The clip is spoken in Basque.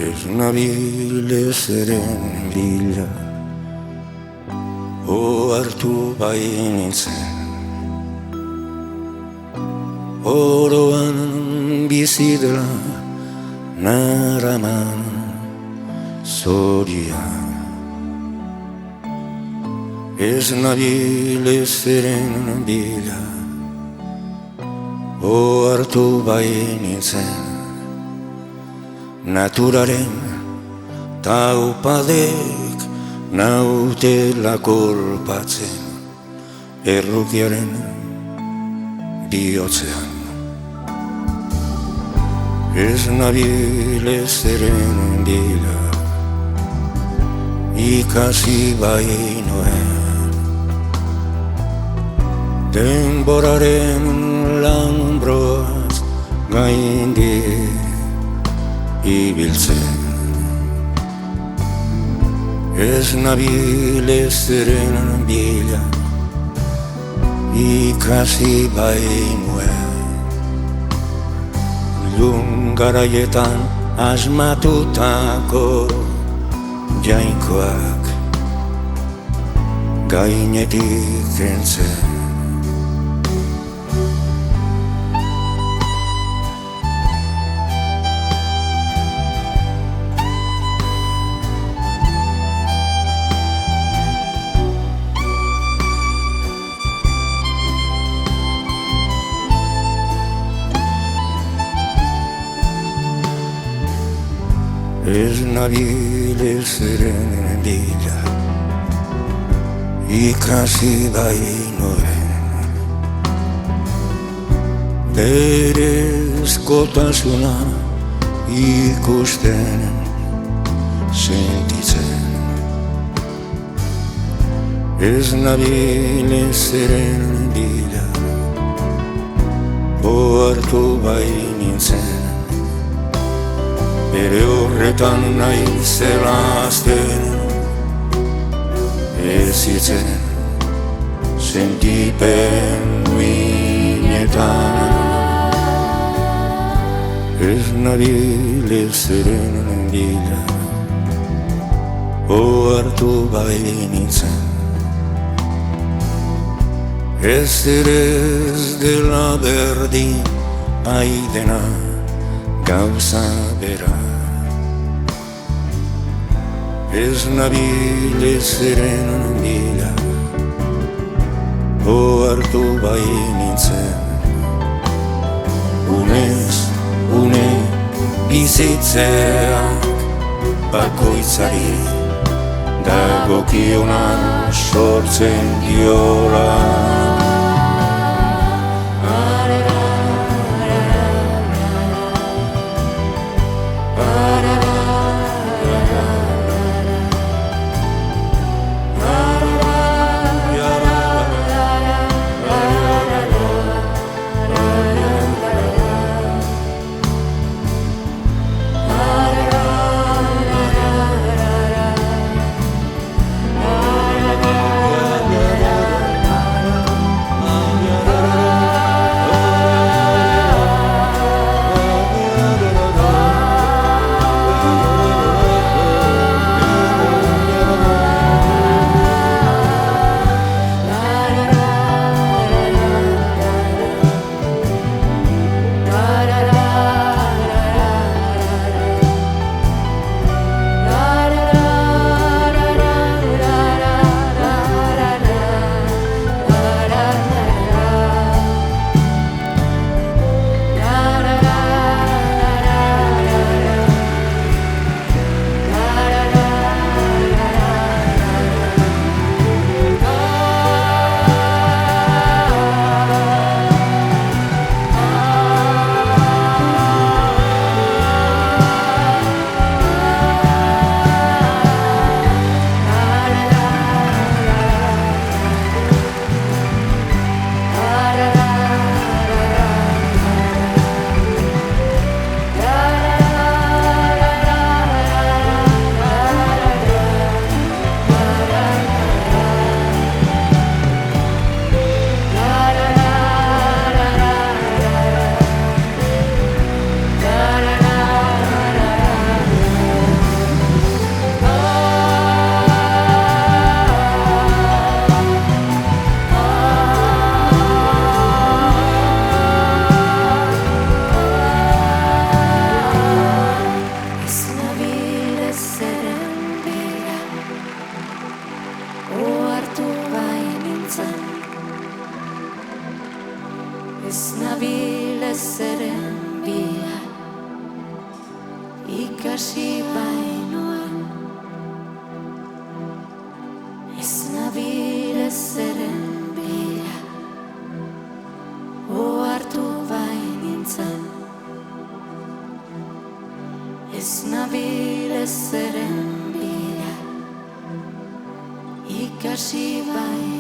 Ez nabil ezeren bila, ohartu bainintzen. Oroan bizi dela naraman zorian. Ez nabil ezeren bila, ohartu bainintzen. Naturaren taupadek nautela kolpatzen errukiaren bihotzean. Ez nabil ezeren bila, ikasi bainoen. Denboraren lambroaz gaindi ibiltzen. Ez nabil ezeren bila, ikasi bainuen. Ilun garaietan asmatutako jainkoak gainetik kentzen. Ez nabil ezeren bila, ikasi bainoen. Berezkotasuna ikusten, sentitzen. Ez nabil ezeren bila, ohartu bainintzen. Bere horretan naizela azten, ez hitzen sentipen minetan. Ez nabil ezeren bila, ohartu bainintzen. Ez ere ez dela berdin aidena gauza bera. Ez nabil ezeren bila, ohartu bainintzen. Unez, une bizitzeak bakoitzari dagokiona sortzen diola. Ez nabil ezeren bila, ikasi bainoan. Ez nabil ezeren bila, ohartu bainintzen. Ez nabil ezeren bila, ikasi bainoan.